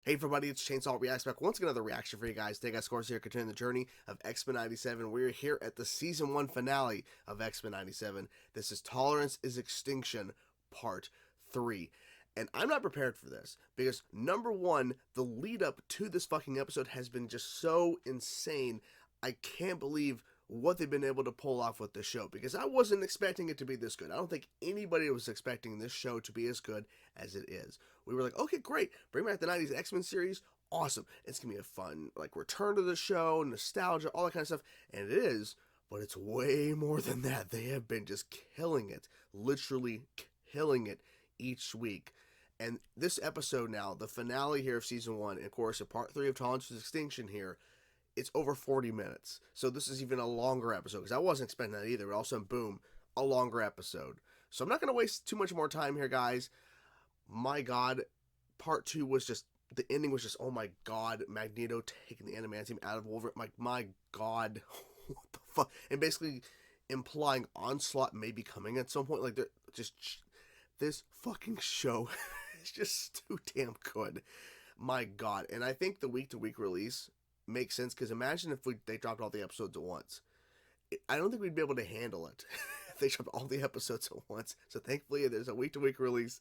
Hey everybody, it's Chainsaw Reacts back once again, another reaction for you guys. Today, guys, scores here, continuing the journey of X-Men 97. We're here at the Season 1 finale of X-Men 97. This is Tolerance is Extinction, Part 3. And I'm not prepared for this, because number one, the lead up to this fucking episode has been just so insane. I can't believe what they've been able to pull off with this show, because I wasn't expecting it to be this good. I don't think anybody was expecting this show to be as good as it is. We were like, okay, great, bring back the 90s X-Men series, awesome. It's gonna be a fun, like, return to the show, nostalgia, all that kind of stuff, and it is, but it's way more than that. They have been just killing it, literally killing it each week. And this episode now, the finale here of Season 1, and of course, a Part 3 of Tolerance is Extinction here, it's over 40 minutes. So this is even a longer episode, because I wasn't expecting that either, but also, boom, a longer episode. So I'm not going to waste too much more time here, guys. My God, Part 2 was just, the ending was just, oh my God, Magneto taking the adamantium out of Wolverine. My God, what the fuck? And basically implying Onslaught may be coming at some point. Like, just, this fucking show is just too damn good. My God. And I think the week-to-week release makes sense, because imagine if they dropped all the episodes at once. I don't think we'd be able to handle it if they dropped all the episodes at once. So thankfully there's a week-to-week release.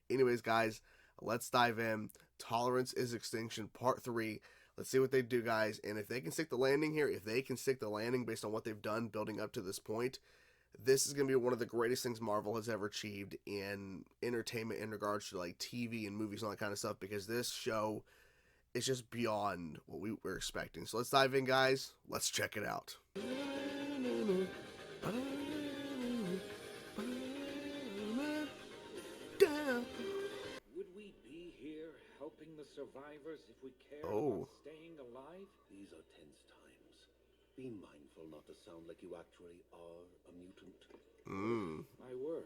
Anyways, guys, let's dive in. Tolerance is Extinction, Part 3. Let's see what they do, guys. And if they can stick the landing here, if they can stick the landing based on what they've done building up to this point, this is going to be one of the greatest things Marvel has ever achieved in entertainment in regards to, like, TV and movies and all that kind of stuff, because this show is just beyond what we were expecting. So let's dive in, guys. Let's check it out. Would we be here helping the survivors if we cared about staying alive? These are tense times. Be mindful not to sound like you actually are a mutant. I were.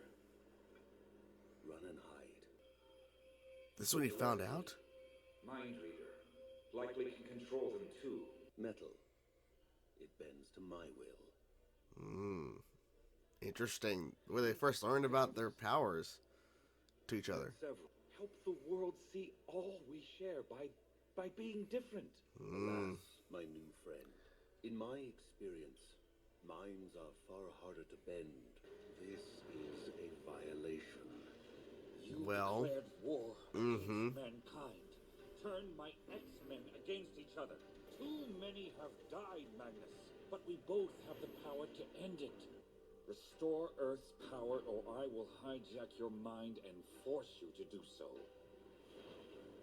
Run and hide. This is what he found out? Mind reader. Likely can control them too. Metal. It bends to my will. Interesting. Where they first learned about their powers to each other. Help the world see all we share by being different. Alas, my new friend. In my experience, minds are far harder to bend. This is a violation. You Well, declared war against mankind. Turned my X-Men against each other. Too many have died, Magnus. But we both have the power to end it. Restore Earth's power, or I will hijack your mind and force you to do so.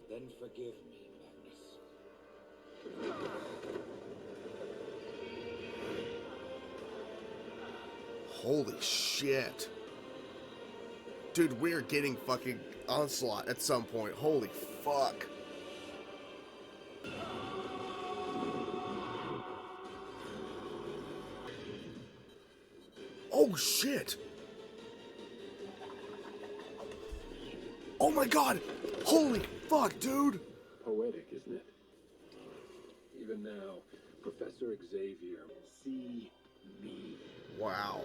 Then forgive me, Magnus. Holy shit. Dude, we're getting fucking Onslaught at some point. Holy fuck. Oh shit! Oh my God! Holy fuck, dude! Poetic, isn't it? Even now, Professor Xavier, see me. Wow.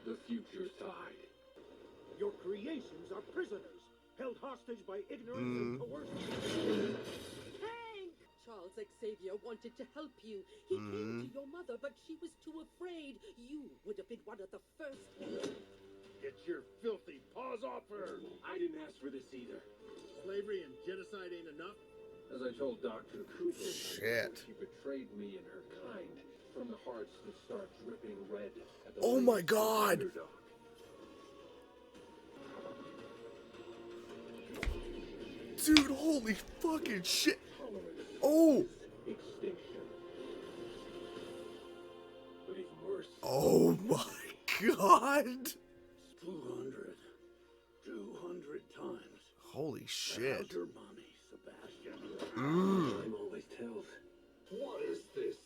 The future side. Your creations are prisoners, held hostage by ignorance and coercion. Charles Xavier wanted to help you. He came to your mother, but she was too afraid. You would have been one of the first. Get your filthy paws off her! I didn't ask for this either. Slavery and genocide ain't enough? As I told Dr. Cooper, Shit. she betrayed me and her kind from the hearts that start dripping red at the Oh my God! underdog. Dude, holy fucking shit! Oh! Extinction. But even worse. Oh my God! 200 times. Holy shit. How's your mommy, Sebastian? Time always tells. What is this?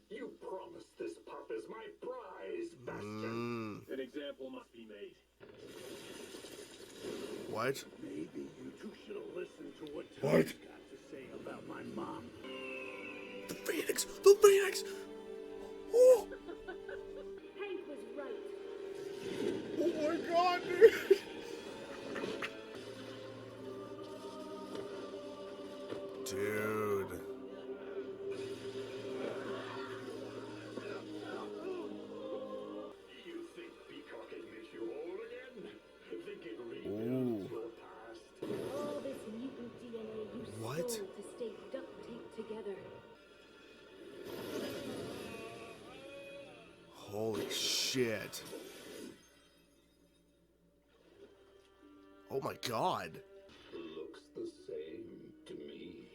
You promised this pup is my prize, Bastion. An example must be made. What? Maybe you two should have listened to what What? Tony's got to say about my mom. The Phoenix! The Phoenix! Oh! Hank was right. Oh my God, dude! shit. Oh my god. Looks the same to me.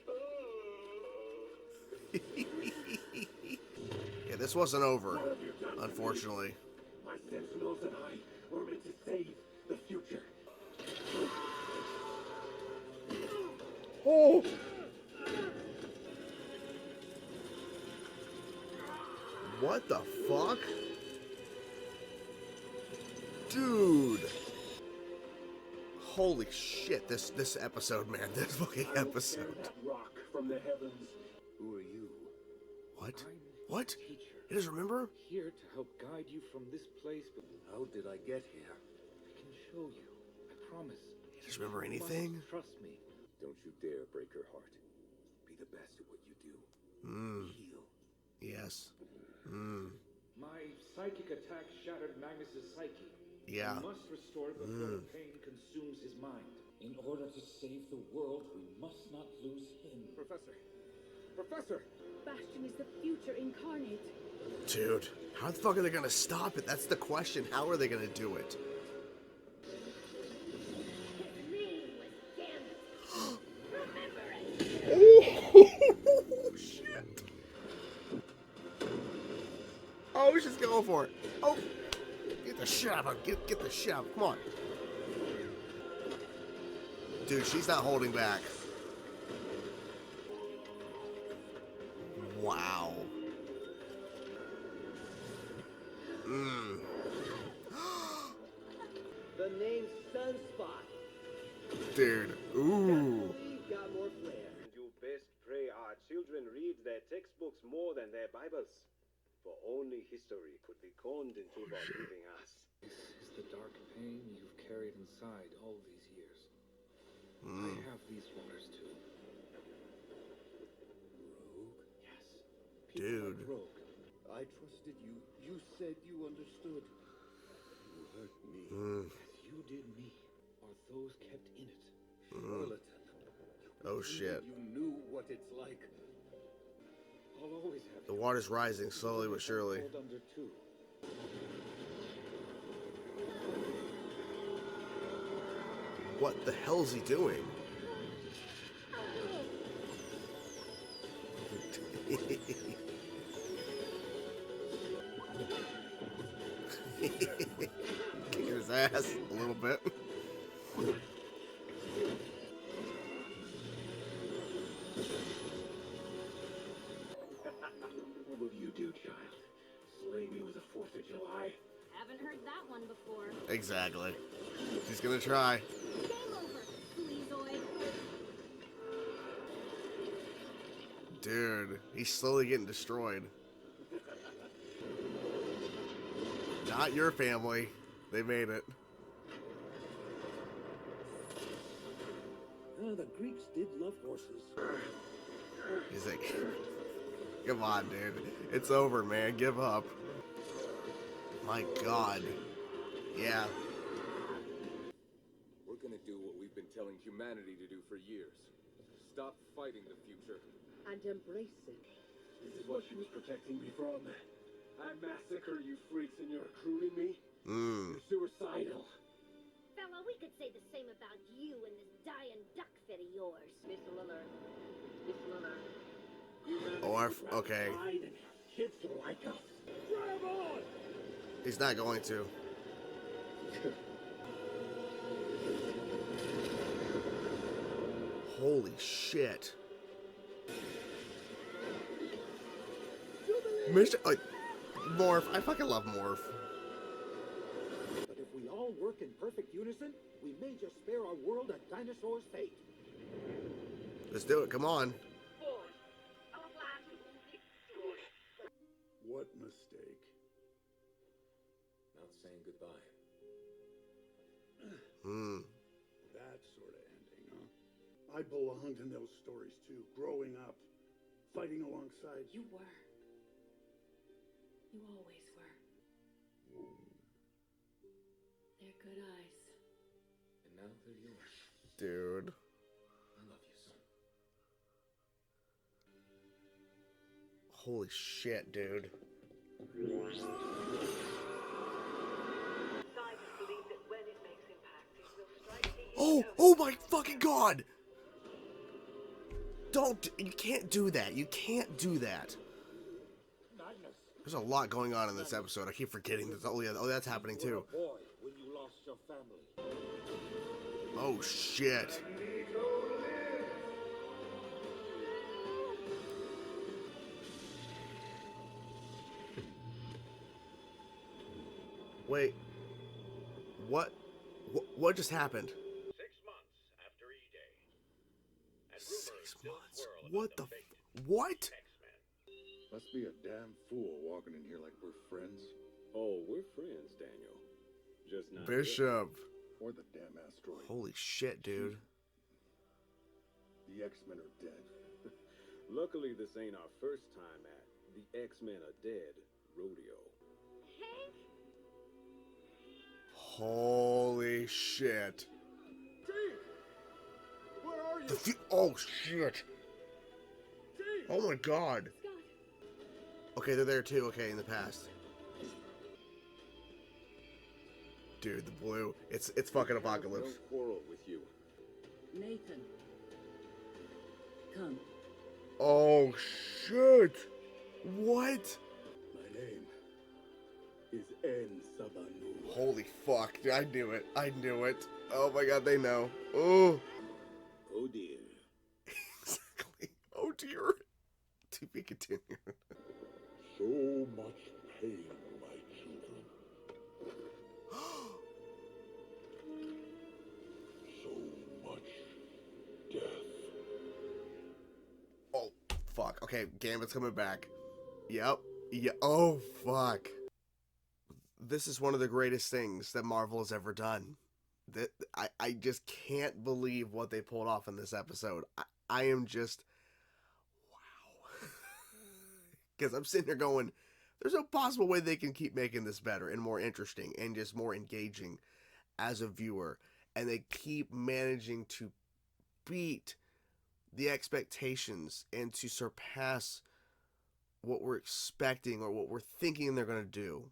Yeah, this wasn't over, unfortunately. My sentinels and I were meant to save the future. Oh! What the fuck? Dude! Holy shit, this episode, man. This fucking episode. That rock from the heavens. Who are you? What? I'm What? teacher, You guys remember? here to help guide you from this place, but How did I get here? I can show you. I promise. You guys remember You must anything? trust me. Don't you dare break her heart. Be the best at what you do. Heal. Yes. My psychic attack shattered Magnus's psyche. Yeah. We must restore it before the pain consumes his mind. In order to save the world, we must not lose him. Professor! Bastion is the future incarnate. Dude, how the fuck are they gonna stop it? That's the question. How are they gonna do it? His name was Gambit. Remember it. Oh, shit. Oh, she's going for it. Oh, get the shit out of her. Get the shit out. Come on. Dude, she's not holding back. Wow. The name's Sunspot. Dude. Ooh. We've got more flair. You best pray our children read their textbooks more than their Bibles, for only history could be conned into believing us. This is the dark pain you've carried inside all these years. I have these waters too. Rogue? Yes. People Dude. like Rogue. I trusted you. You said you understood. You hurt me. As you did me, are those kept in it. Charlatan. Oh, shit. You knew what it's like. I'll always have The you. water's rising slowly but surely. Hold under two. What the hell's he doing? Kicking his ass a little bit. What will you do, child? Slay me with the 4th of July? Haven't heard that one before. Exactly. She's gonna try. Game over, Sleazoid. Dude, he's slowly getting destroyed. Not your family. They made it. The Greeks did love horses. He's like, come on, dude. It's over, man. Give up. My God. Yeah. We're gonna do what we've been telling humanity to do for years. Stop fighting the future. And embrace it. This is what she was protecting me from. I massacre you freaks and you're recruiting me? You're suicidal. Fella, we could say the same about you and this dying duck fit of yours. Miss Lillard. Miss Lillard. Okay. Pride and kids like us. Grab on! He's not going to. Holy shit. Mr. Morph. I fucking love Morph. But if we all work in perfect unison, we may just spare our world a dinosaur's fate. Let's do it. Come on. What mistake? Not saying goodbye. That sort of ending, huh? I belonged in those stories too, growing up, fighting alongside. You were. You always were. They're good eyes. And now they're yours. Dude. I love you, son. Holy shit, dude. Oh my fucking god! You can't do that. You can't do that. Magnus, There's a lot going on in this episode. I keep forgetting this. Oh yeah, that's happening you were too. a boy when you lost your family. Oh shit. Wait. What just happened? 6 months after E-Day. And rumors 6 still months. swirl What about the fate. what? X-Men. Must be a damn fool walking in here like we're friends. Oh, we're friends, Daniel. Just not Bishop. Or the damn asteroid. Holy shit, dude. The X-Men are dead. Luckily, this ain't our first time at the X-Men are dead rodeo. Hank? Holy shit. Where are you? Oh shit. Oh my god. Scott, Okay, they're there too. Okay, in the past. Dude, the blue. It's fucking Apocalypse. No quarrel with you. Nathan. Come. Oh shit. What? My name is N. Sabanu. Holy fuck, dude, I knew it. I knew it. Oh my god, they know. Oh. Oh dear. Exactly. Oh dear. To be continued. So much pain, my children. So much death. Oh, fuck. Okay, Gambit's coming back. Yep. Yeah. Oh, fuck. This is one of the greatest things that Marvel has ever done. That I just can't believe what they pulled off in this episode. I am just... Wow. Because I'm sitting here going, there's no possible way they can keep making this better and more interesting and just more engaging as a viewer. And they keep managing to beat the expectations and to surpass what we're expecting or what we're thinking they're going to do.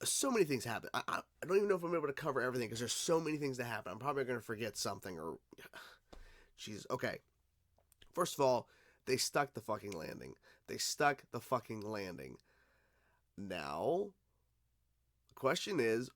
So many things happen. I don't even know if I'm able to cover everything because there's so many things that happen. I'm probably going to forget something or... Jesus. Okay. First of all, they stuck the fucking landing. They stuck the fucking landing. Now, the question is,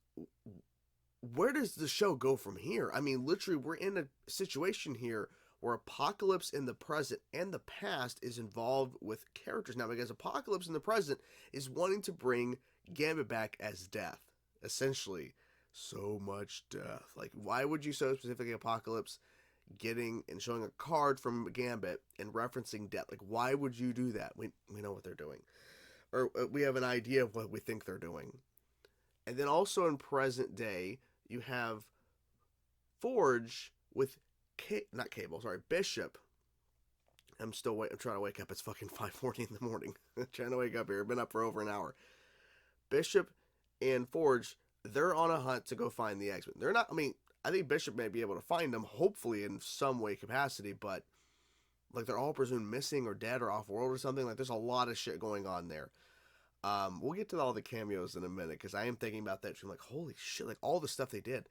where does the show go from here? I mean, literally, we're in a situation here where Apocalypse in the present and the past is involved with characters now, because Apocalypse in the present is wanting to bring Gambit back as Death, essentially. So much death. Like, why would you so specifically Apocalypse getting and showing a card from Gambit and referencing death? Like, why would you do that? We know what they're doing, or we have an idea of what we think they're doing. And then also in present day, you have Forge with Bishop. I'm trying to wake up. It's fucking 5:40 in the morning. Trying to wake up here. I've been up for over an hour. Bishop and Forge, they're on a hunt to go find the X-Men. They're not, I mean, I think Bishop may be able to find them, hopefully in some way capacity, but like they're all presumed missing or dead or off-world or something. Like there's a lot of shit going on there. We'll get to all the cameos in a minute because I am thinking about that. I'm like, holy shit, like all the stuff they did.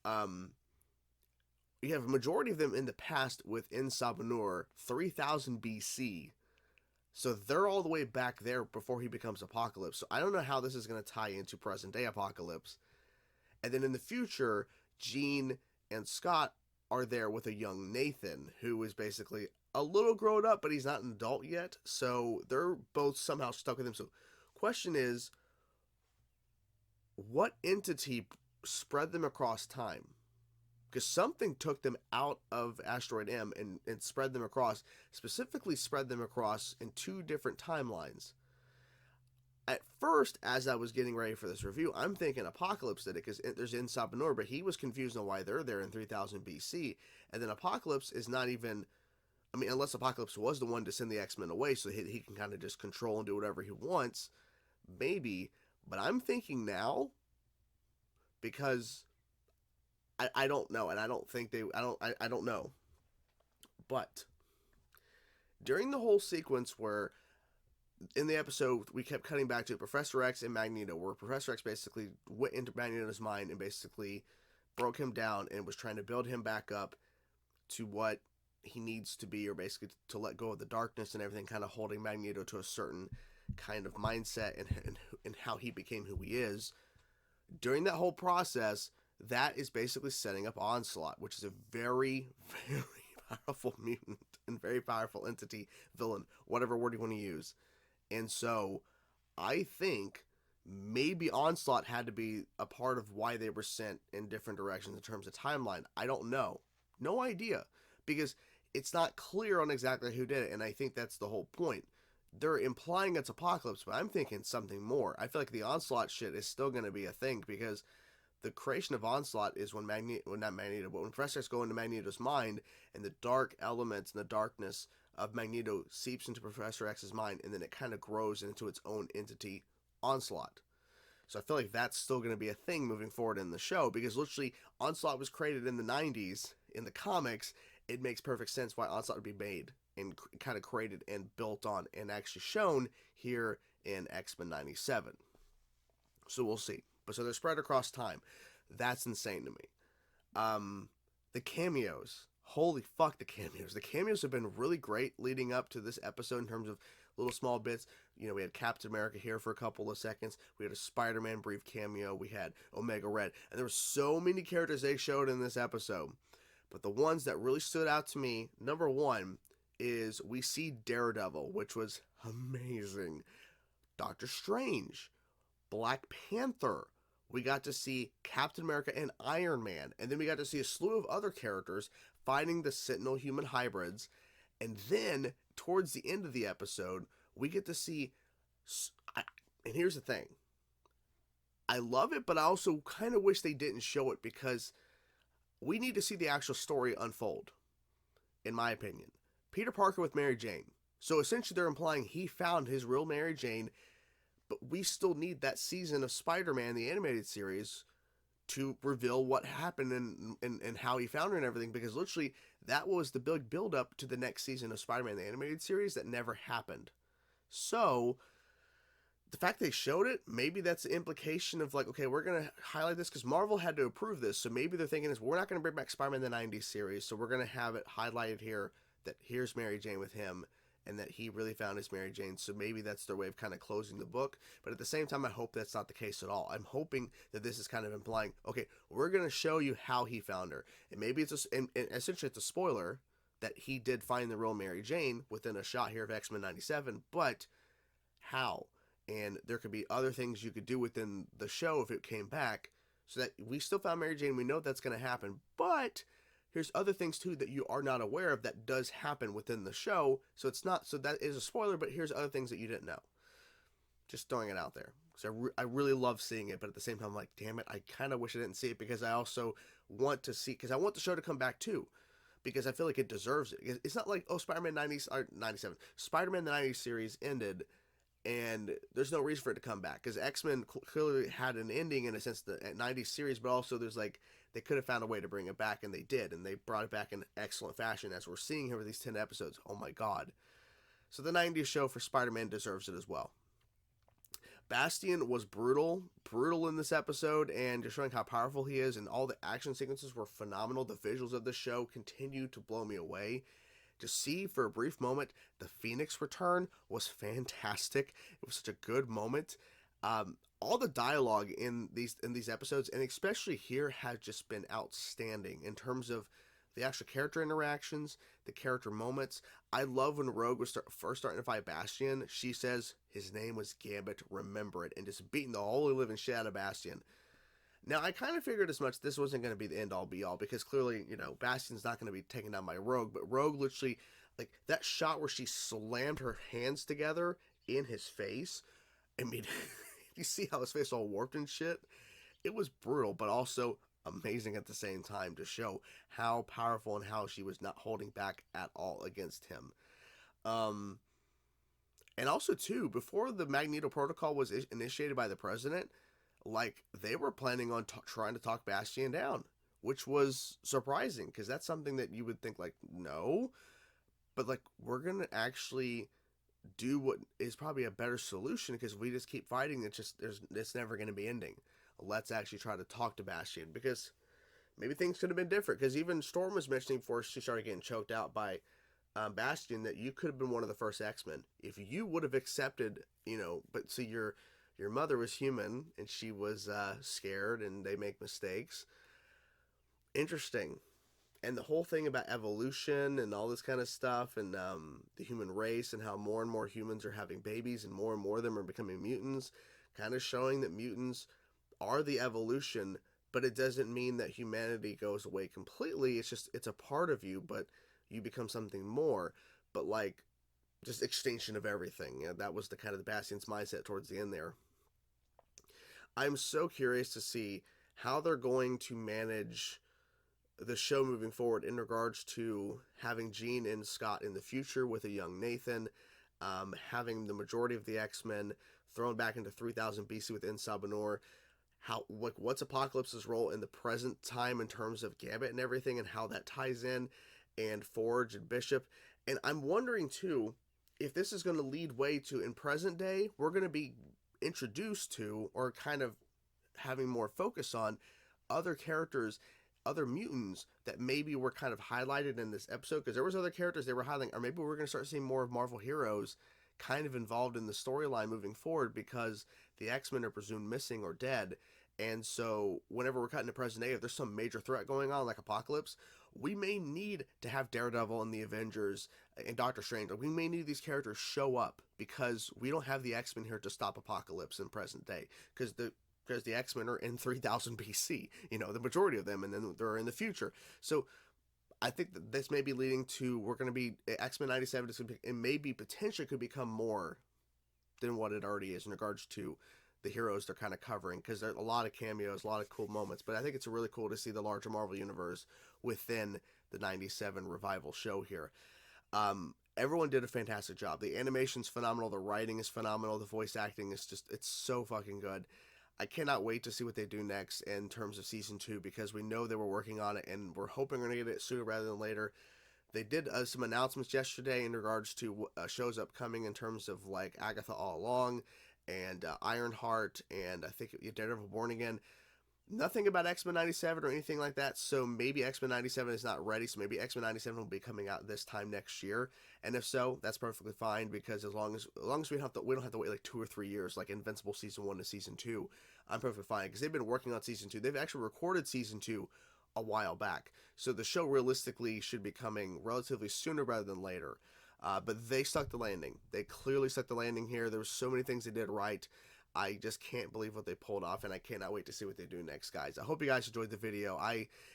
You have a majority of them in the past within Sabanur, 3000 BC. So they're all the way back there before he becomes Apocalypse. So I don't know how this is going to tie into present day Apocalypse. And then in the future, Jean and Scott are there with a young Nathan, who is basically a little grown up, but he's not an adult yet. So they're both somehow stuck with him. So question is, what entity spread them across time? Because something took them out of Asteroid M and spread them across, specifically spread them across in two different timelines. At first, as I was getting ready for this review, I'm thinking Apocalypse did it because there's in Sabanur, but he was confused on why they're there in 3000 BC. And then Apocalypse is not even, I mean, unless Apocalypse was the one to send the X-Men away so he can kind of just control and do whatever he wants, maybe. But I'm thinking now, because I don't know, and I don't think I don't know. But during the whole sequence where in the episode we kept cutting back to Professor X and Magneto, where Professor X basically went into Magneto's mind and basically broke him down and was trying to build him back up to what he needs to be, or basically to let go of the darkness and everything, kind of holding Magneto to a certain kind of mindset and how he became who he is. During that whole process, that is basically setting up Onslaught, which is a very, very powerful mutant and very powerful entity, villain, whatever word you want to use. And so I think maybe Onslaught had to be a part of why they were sent in different directions in terms of timeline. I don't know. No idea. Because it's not clear on exactly who did it, and I think that's the whole point. They're implying it's Apocalypse, but I'm thinking something more. I feel like the Onslaught shit is still going to be a thing, because the creation of Onslaught is when when Professor X goes into Magneto's mind, and the dark elements and the darkness of Magneto seeps into Professor X's mind, and then it kind of grows into its own entity, Onslaught. So I feel like that's still going to be a thing moving forward in the show, because literally Onslaught was created in the 90s in the comics. It makes perfect sense why Onslaught would be made and kind of created and built on and actually shown here in X-Men 97. So we'll see. But so they're spread across time. That's insane to me. The cameos. Holy fuck, the cameos. The cameos have been really great leading up to this episode in terms of little small bits. You know, we had Captain America here for a couple of seconds. We had a Spider-Man brief cameo. We had Omega Red. And there were so many characters they showed in this episode. But the ones that really stood out to me, number one, is we see Daredevil, which was amazing. Doctor Strange. Black Panther. We got to see Captain America and Iron Man. And then we got to see a slew of other characters fighting the Sentinel human hybrids. And then, towards the end of the episode, we get to see... And here's the thing. I love it, but I also kind of wish they didn't show it, because we need to see the actual story unfold, in my opinion. Peter Parker with Mary Jane. So essentially they're implying he found his real Mary Jane, but we still need that season of Spider-Man, the animated series, to reveal what happened and how he found her and everything, because literally that was the big build-up to the next season of Spider-Man, the animated series, that never happened. So the fact they showed it, maybe that's the implication of like, okay, we're going to highlight this because Marvel had to approve this. So maybe they're thinking is we're not going to bring back Spider-Man the 90s series. So we're going to have it highlighted here that here's Mary Jane with him and that he really found his Mary Jane. So maybe that's their way of kind of closing the book. But at the same time, I hope that's not the case at all. I'm hoping that this is kind of implying, okay, we're going to show you how he found her. And maybe it's and essentially it's a spoiler that he did find the real Mary Jane within a shot here of X-Men 97. But how? And there could be other things you could do within the show if it came back, so that we still found Mary Jane. We know that's going to happen, but here's other things too that you are not aware of that does happen within the show. So it's not, so that is a spoiler, but here's other things that you didn't know. Just throwing it out there. So I really love seeing it, but at the same time, I'm like, damn it, I kind of wish I didn't see it, because I also want to see, because I want the show to come back too, because I feel like it deserves it. It's not like, oh, Spider-Man 90s, or 97, Spider-Man the 90s series ended, and there's no reason for it to come back, because X-Men clearly had an ending in a sense, the 90s series, but also there's like, they could have found a way to bring it back, and they did, and they brought it back in excellent fashion, as we're seeing here with these 10 episodes. Oh my god. So the 90s show for Spider-Man deserves it as well. Bastion was brutal in this episode, and just showing how powerful he is, and all the action sequences were phenomenal. The visuals of the show continue to blow me away. To see for a brief moment the Phoenix return was fantastic. It was such a good moment. All the dialogue in these episodes, and especially here, has just been outstanding in terms of the actual character interactions, the character moments. I love when Rogue was first starting to fight Bastion. She says his name was Gambit, remember it, and just beating the holy living shit out of Bastion. Now, I kind of figured as much. This wasn't going to be the end-all, be-all, because clearly, you know, Bastion's not going to be taken down by Rogue, but Rogue literally, like, that shot where she slammed her hands together in his face, I mean, you see how his face all warped and shit? It was brutal, but also amazing at the same time to show how powerful and how she was not holding back at all against him. And also, too, before the Magneto Protocol was initiated by the president, like, they were planning on trying to talk Bastion down, which was surprising, because that's something that you would think, like, no, but, like, we're going to actually do what is probably a better solution, because if we just keep fighting, it's never going to be ending. Let's actually try to talk to Bastion, because maybe things could have been different, because even Storm was mentioning before she started getting choked out by Bastion that you could have been one of the first X-Men if you would have accepted, but see, your mother was human and she was scared, and they make mistakes. Interesting. And the whole thing about evolution and all this kind of stuff, and the human race, and how more and more humans are having babies and more of them are becoming mutants, kind of showing that mutants are the evolution, but it doesn't mean that humanity goes away completely. It's just, it's a part of you, but you become something more. But like, just extinction of everything. That was the kind of the Bastion's mindset towards the end there. I'm so curious to see how they're going to manage the show moving forward in regards to having Jean and Scott in the future with a young Nathan, having the majority of the X-Men thrown back into 3000 BC within Sabanor. What's Apocalypse's role in the present time in terms of Gambit and everything, and how that ties in, and Forge and Bishop. And I'm wondering too if this is going to lead way to, in present day, we're going to be introduced to, or kind of having more focus on, other characters, other mutants that maybe were kind of highlighted in this episode, because there was other characters they were highlighting, or maybe we're going to start seeing more of Marvel heroes kind of involved in the storyline moving forward, because the X-Men are presumed missing or dead. And so whenever we're cutting to present day, if there's some major threat going on like Apocalypse, we may need to have Daredevil and the Avengers and Doctor Strange. We may need these characters show up, because we don't have the X-Men here to stop Apocalypse in present day, because the X-Men are in 3000 BC, the majority of them, and then they're in the future. So I think that this may be leading to, we're going to be, X-Men 97, it maybe potentially could become more than what it already is in regards to the heroes they're kind of covering, because there's a lot of cameos, a lot of cool moments. But I think it's really cool to see the larger Marvel universe within the 97 revival show here. Everyone did a fantastic job. The animation's phenomenal, the writing is phenomenal, the voice acting is just, it's so fucking good. I cannot wait to see what they do next in terms of season 2, because we know they were working on it, and we're hoping we're going to get it sooner rather than later. They did some announcements yesterday in regards to shows upcoming, in terms of like Agatha All Along, and Ironheart, and I think Daredevil Born Again. Nothing about X-Men 97 or anything like that, so maybe X-Men 97 is not ready, so maybe X-Men 97 will be coming out this time next year, and if so, that's perfectly fine, because as long as we don't have to wait like 2 or 3 years, like Invincible Season 1 to Season 2, I'm perfectly fine, because they've been working on Season 2, they've actually recorded Season 2 a while back, so the show realistically should be coming relatively sooner rather than later. But they stuck the landing. They clearly stuck the landing here. There were so many things they did right. I just can't believe what they pulled off, and I cannot wait to see what they do next, guys. I hope you guys enjoyed the video.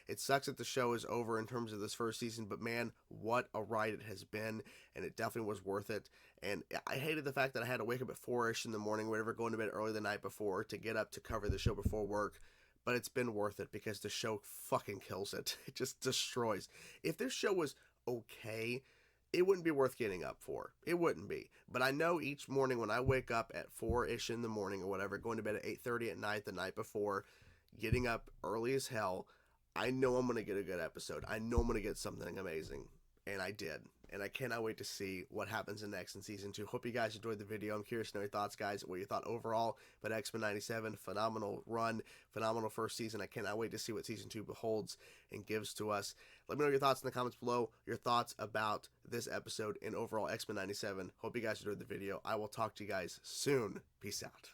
It sucks that the show is over in terms of this first season, but man, what a ride it has been, and it definitely was worth it. And I hated the fact that I had to wake up at 4-ish in the morning, whatever, going to bed early the night before to get up to cover the show before work. But it's been worth it, because the show fucking kills it. It just destroys. If this show was okay, it wouldn't be worth getting up for. It wouldn't be. But I know each morning when I wake up at 4-ish in the morning or whatever, going to bed at 8:30 at night the night before, getting up early as hell, I know I'm going to get a good episode. I know I'm going to get something amazing. And I did. And I cannot wait to see what happens next in Season 2. Hope you guys enjoyed the video. I'm curious to know your thoughts, guys. What you thought overall about X-Men 97. Phenomenal run. Phenomenal first season. I cannot wait to see what Season 2 beholds and gives to us. Let me know your thoughts in the comments below. Your thoughts about this episode and overall X-Men 97. Hope you guys enjoyed the video. I will talk to you guys soon. Peace out.